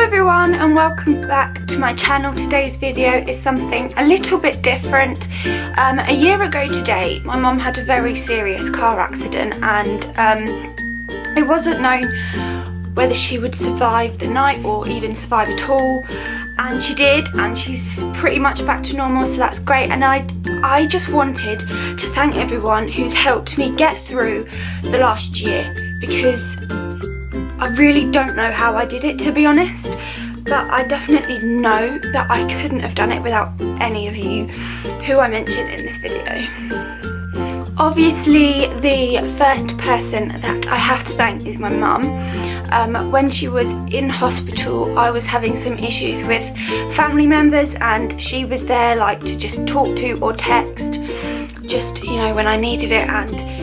everyone and welcome back to my channel. Today's video is something a little bit different. A year ago today my mum had a very serious car accident and it wasn't known whether she would survive the night or even survive at all, and she did, and she's pretty much back to normal, so that's great. And I just wanted to thank everyone who's helped me get through the last year, because I really don't know how I did it, to be honest, but I definitely know that I couldn't have done it without any of you who I mentioned in this video. Obviously the first person that I have to thank is my mum. When she was in hospital I was having some issues with family members and she was there like to just talk to or text, just, you know, when I needed it. And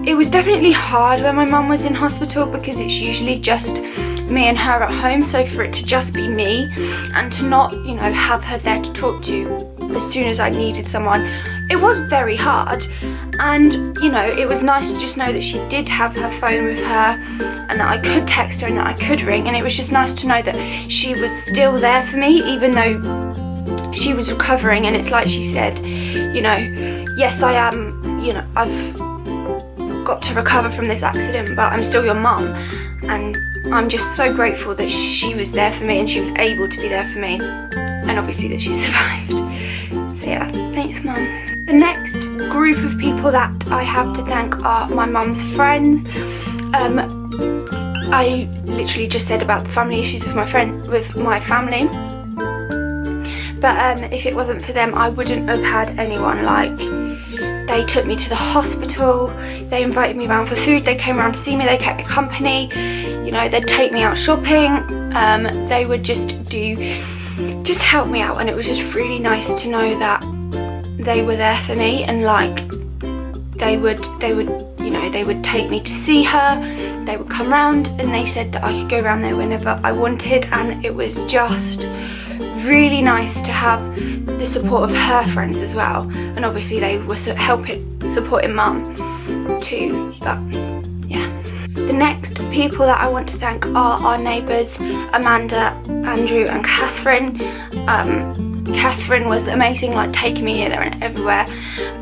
it was definitely hard when my mum was in hospital because it's usually just me and her at home, so for it to just be me and to not, you know, have her there to talk to as soon as I needed someone, it was very hard. And, you know, it was nice to just know that she did have her phone with her and that I could text her and that I could ring, and it was just nice to know that she was still there for me even though she was recovering. And it's like she said, you know, yes I am, you know, I've got to recover from this accident, but I'm still your mum, and I'm just so grateful that she was there for me and she was able to be there for me, and obviously that she survived. So yeah, thanks mum. The next group of people that I have to thank are my mum's friends. I literally just said about the family issues with my family, but if it wasn't for them I wouldn't have had anyone. Like, they took me to the hospital, they invited me around for food, they came around to see me, they kept me company, you know, they'd take me out shopping, they would just help me out, and it was just really nice to know that they were there for me, and like they would you know, they would take me to see her, they would come round, and they said that I could go around there whenever I wanted, and it was just really nice to have the support of her friends as well. And obviously they were supporting mum too, but yeah. The next people that I want to thank are our neighbours, Amanda, Andrew and Kathryn. Kathryn was amazing, like taking me here, there and everywhere,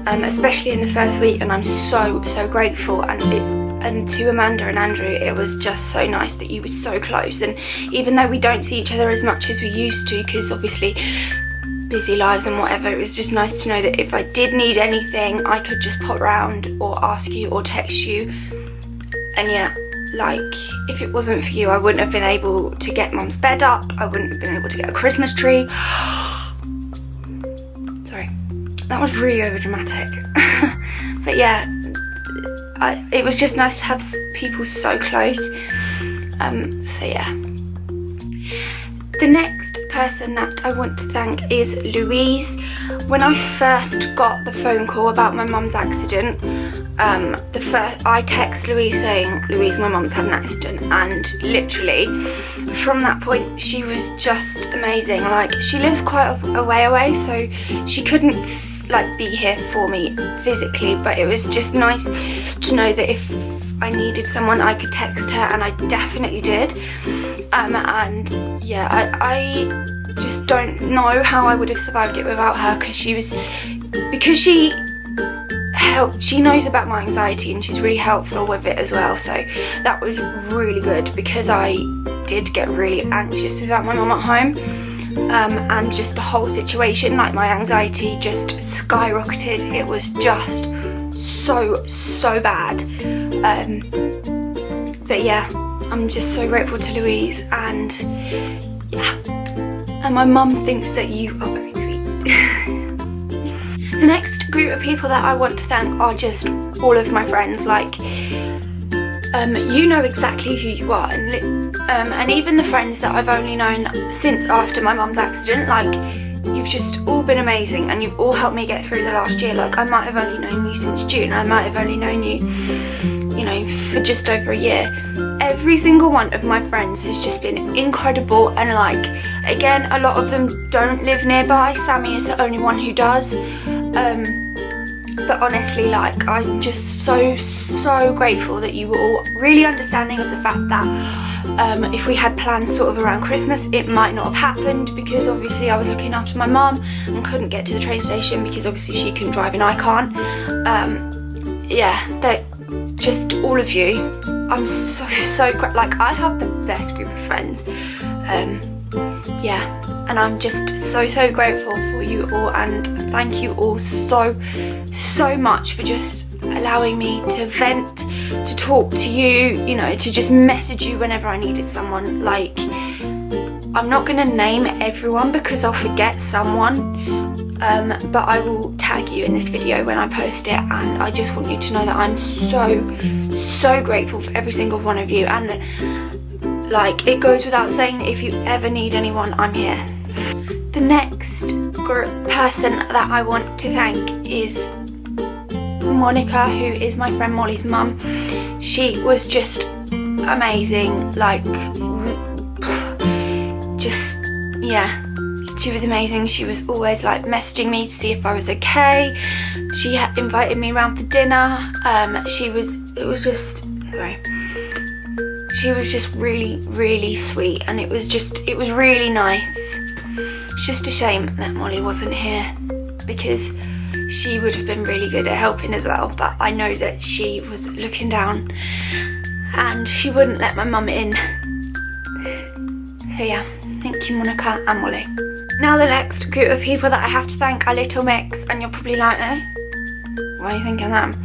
especially in the first week, and I'm so grateful. And to Amanda and Andrew, it was just so nice that you were so close, and even though we don't see each other as much as we used to because obviously busy lives and whatever, it was just nice to know that if I did need anything I could just pop round or ask you or text you. And yeah, like, if it wasn't for you I wouldn't have been able to get mum's bed up, I wouldn't have been able to get a Christmas tree. Sorry, that was really over dramatic. But yeah, it was just nice to have people so close. So yeah. The next person that I want to thank is Louise. When I first got the phone call about my mum's accident, I text Louise saying, Louise, my mum's had an accident, and literally from that point she was just amazing. Like, she lives quite a way away, so she couldn't like be here for me physically, but it was just nice to know that if I needed someone I could text her, and I definitely did. And yeah, I just don't know how I would have survived it without her, because she knows about my anxiety and she's really helpful with it as well. So that was really good, because I did get really anxious without my mum at home, and just the whole situation, like my anxiety just skyrocketed. It was just so bad. But yeah, I'm just so grateful to Louise, and yeah, and my mum thinks that you are very sweet. The next group of people that I want to thank are just all of my friends. Like, you know exactly who you are, and even the friends that I've only known since after my mum's accident, like, you've just all been amazing and you've all helped me get through the last year. Like, I might have only known you since June, I might have only known you, you know, for just over a year. Every single one of my friends has just been incredible, and like, again, a lot of them don't live nearby. Sammy is the only one who does. But honestly, like, I'm just so grateful that you were all really understanding of the fact that If we had plans sort of around Christmas, it might not have happened because obviously I was looking after my mum and couldn't get to the train station because obviously she can drive and I can't. Yeah, that just all of you, I'm so like, I have the best group of friends. Yeah, and I'm just so grateful for you all, and thank you all so much for just allowing me to vent, to talk to you, you know, to just message you whenever I needed someone. Like, I'm not gonna name everyone because I'll forget someone, but I will tag you in this video when I post it, and I just want you to know that I'm so grateful for every single one of you. And like, it goes without saying that if you ever need anyone, I'm here. The next person that I want to thank is Monica, who is my friend Mollie's mum. She was just amazing, like, just, yeah, she was amazing. She was always like messaging me to see if I was okay. She had invited me around for dinner. She was just really sweet, and it was really nice. It's just a shame that Mollie wasn't here because she would have been really good at helping as well, but I know that she was looking down and she wouldn't let my mum in. So yeah, thank you Monica and Mollie. Now the next group of people that I have to thank are Little Mix, and you're probably like, eh? Why are you thinking that?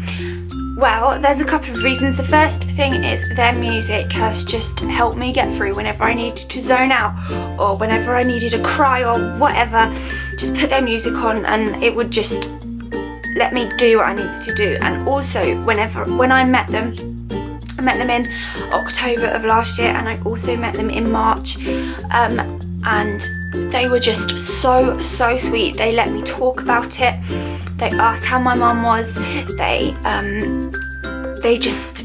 Well, there's a couple of reasons. The first thing is their music has just helped me get through whenever I needed to zone out or whenever I needed to cry or whatever. Just put their music on and it would just let me do what I needed to do. And also when I met them in October of last year, and I also met them in March, and they were just so sweet. They let me talk about it. They asked how my mum was. They're just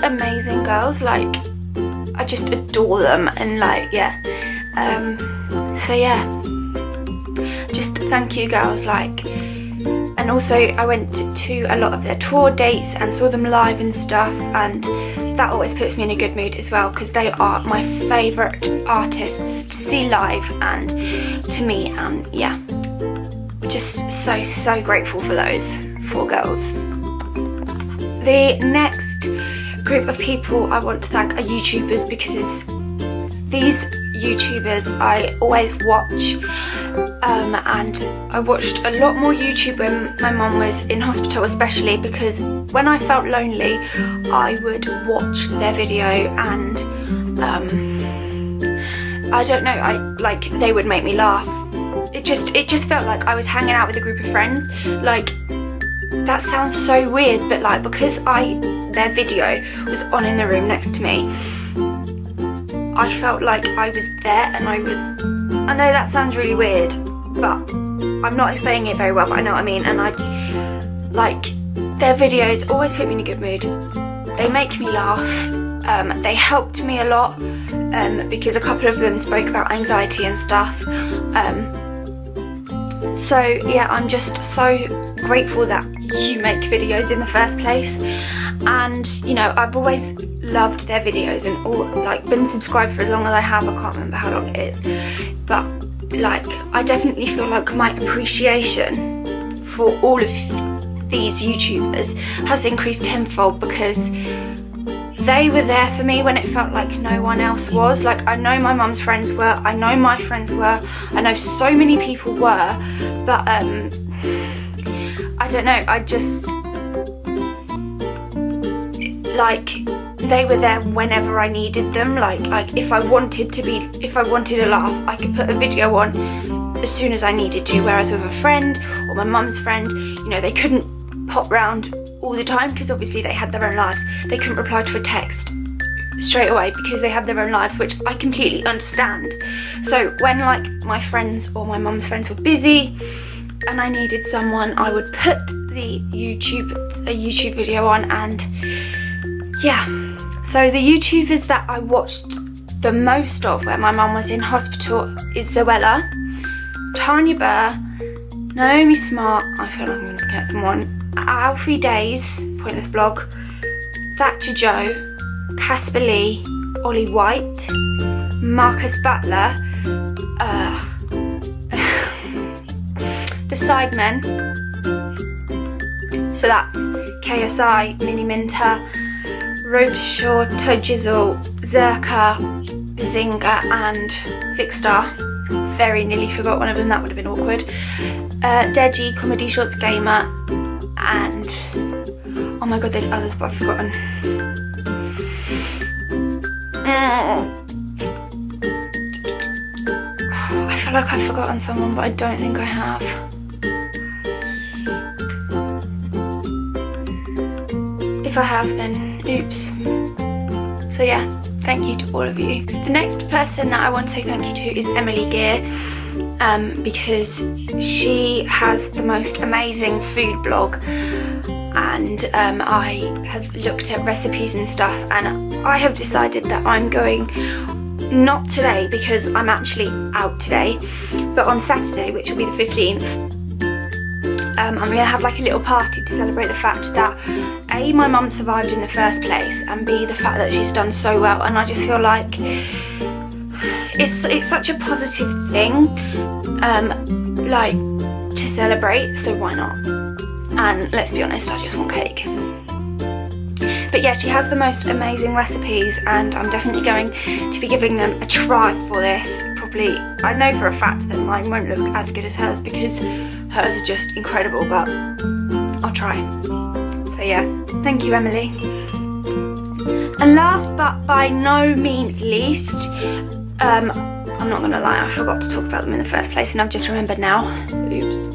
amazing girls. Like, I just adore them, and like, yeah. So yeah, just thank you girls. Like, and also I went to a lot of their tour dates and saw them live and stuff, and that always puts me in a good mood as well because they are my favourite artists to see live and to meet, and yeah, just so grateful for those 4 girls. The next group of people I want to thank are YouTubers, because these YouTubers I always watch, and I watched a lot more YouTube when my mum was in hospital, especially because when I felt lonely I would watch their video, and I don't know, they would make me laugh. It just felt like I was hanging out with a group of friends. Like, that sounds so weird, but like, because their video was on in the room next to me, I felt like I was there, and I know that sounds really weird, but I'm not explaining it very well, but I know what I mean. And their videos always put me in a good mood. They make me laugh. They helped me a lot, because a couple of them spoke about anxiety and stuff. So yeah, I'm just so grateful that you make videos in the first place. And you know, I've always loved their videos and been subscribed for as long as I have. I can't remember how long it is, but like, I definitely feel like my appreciation for all of these YouTubers has increased tenfold, because they were there for me when it felt like no one else was. Like, I know my mum's friends were, I know my friends were, I know so many people were, but I don't know, I just, like, they were there whenever I needed them. Like if I wanted a laugh, I could put a video on as soon as I needed to, whereas with a friend or my mum's friend, you know, they couldn't pop round all the time because obviously they had their own lives. They couldn't reply to a text straight away because they had their own lives, which I completely understand. So when like my friends or my mum's friends were busy and I needed someone, I would put a YouTube video on, and yeah. So the YouTubers that I watched the most of when my mum was in hospital is Zoella, Tanya Burr, Niomi Smart, I feel like I'm going to get someone, Alfie Days, Pointless Blog, Thatcher Joe, Caspar Lee, Ollie White, Marcus Butler, the Sidemen, so that's KSI, Mini Minter, Roadshaw, Tojizzle, Zerka, Bazinga and Vicstar. Very nearly forgot one of them, that would have been awkward. Deji, Comedy Shorts Gamer, and oh my god, there's others but I've forgotten. I feel like I've forgotten someone, but I don't think I have. If I have, then oops. So yeah, thank you to all of you. The next person that I want to say thank you to is Emily Gear, because she has the most amazing food blog, and I have looked at recipes and stuff, and I have decided that I'm going, not today because I'm actually out today, but on Saturday, which will be the 15th, I'm going to have like a little party to celebrate the fact that A, my mum survived in the first place, and B, the fact that she's done so well. And I just feel like it's such a positive thing, like, to celebrate, so why not? And let's be honest, I just want cake. But yeah, she has the most amazing recipes, and I'm definitely going to be giving them a try for this. Probably, I know for a fact that mine won't look as good as hers because hers are just incredible, but I'll try. So yeah, thank you, Emily. And last but by no means least, I'm not gonna lie, I forgot to talk about them in the first place and I've just remembered now. Oops.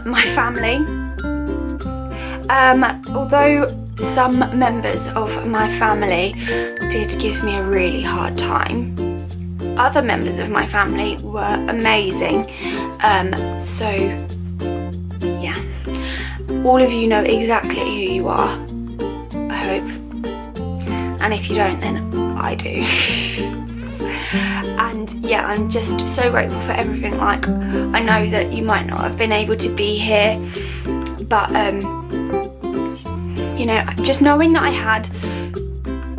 My family. Although some members of my family did give me a really hard time, other members of my family were amazing. So yeah, all of you know exactly who you are, I hope, and if you don't, then I do. And yeah, I'm just so grateful for everything. Like, I know that you might not have been able to be here, but you know, just knowing that I had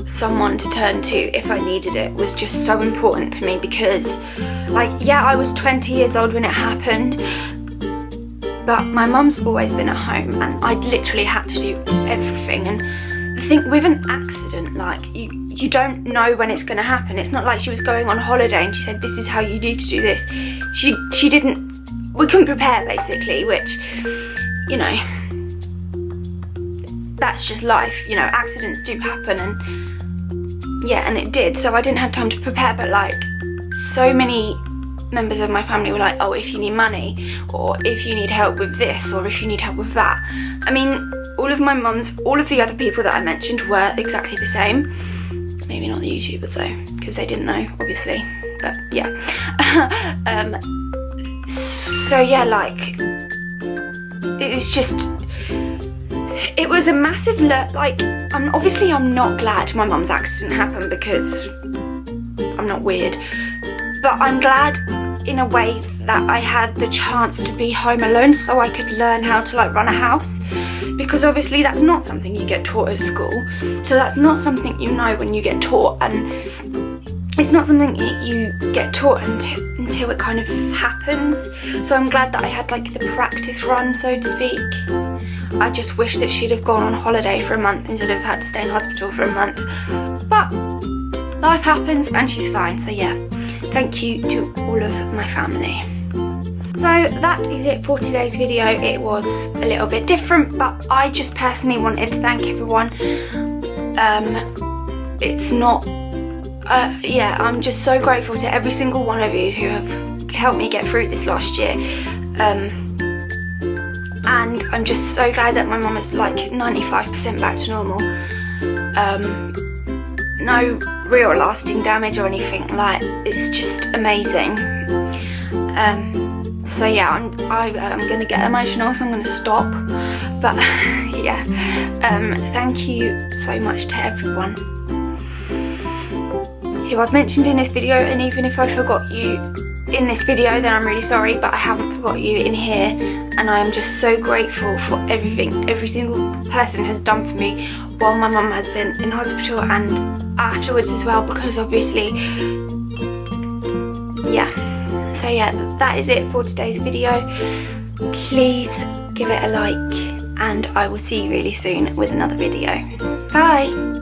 someone to turn to if I needed it was just so important to me, because like, yeah, I was 20 years old when it happened, but my mum's always been at home and I literally had to do everything. And I think with an accident, like, you don't know when it's going to happen. It's not like she was going on holiday and she said, this is how you need to do this. She didn't, we couldn't prepare basically, which, you know, that's just life, you know, accidents do happen, and yeah, and it did, so I didn't have time to prepare. But like, so many members of my family were like, oh, if you need money, or if you need help with this, or if you need help with that. I mean, all of my mum's, all of the other people that I mentioned were exactly the same. Maybe not the YouTubers though, because they didn't know, obviously, but yeah. So yeah, like, it was just, it was a massive, like, obviously I'm not glad my mum's accident happened because I'm not weird, but I'm glad in a way that I had the chance to be home alone so I could learn how to like run a house, because obviously that's not something you get taught at school, so that's not something you know when you get taught, and it's not something you get taught until it kind of happens. So I'm glad that I had like the practice run, so to speak. I just wish that she'd have gone on holiday for a month instead of had to stay in hospital for a month. But life happens and she's fine, so yeah. Thank you to all of my family. So that is it for today's video. It was a little bit different, but I just personally wanted to thank everyone. It's not, yeah, I'm just so grateful to every single one of you who have helped me get through this last year. And I'm just so glad that my mum is like 95% back to normal. No real lasting damage or anything, like, it's just amazing. So yeah, I'm gonna get emotional, so I'm gonna stop. But yeah, thank you so much to everyone who I've mentioned in this video, and even if I forgot you, in this video, then I'm really sorry, but I haven't forgot you in here, and I am just so grateful for everything every single person has done for me while my mum has been in hospital and afterwards as well, because obviously, yeah. So yeah, that is it for today's video. Please give it a like, and I will see you really soon with another video. Bye!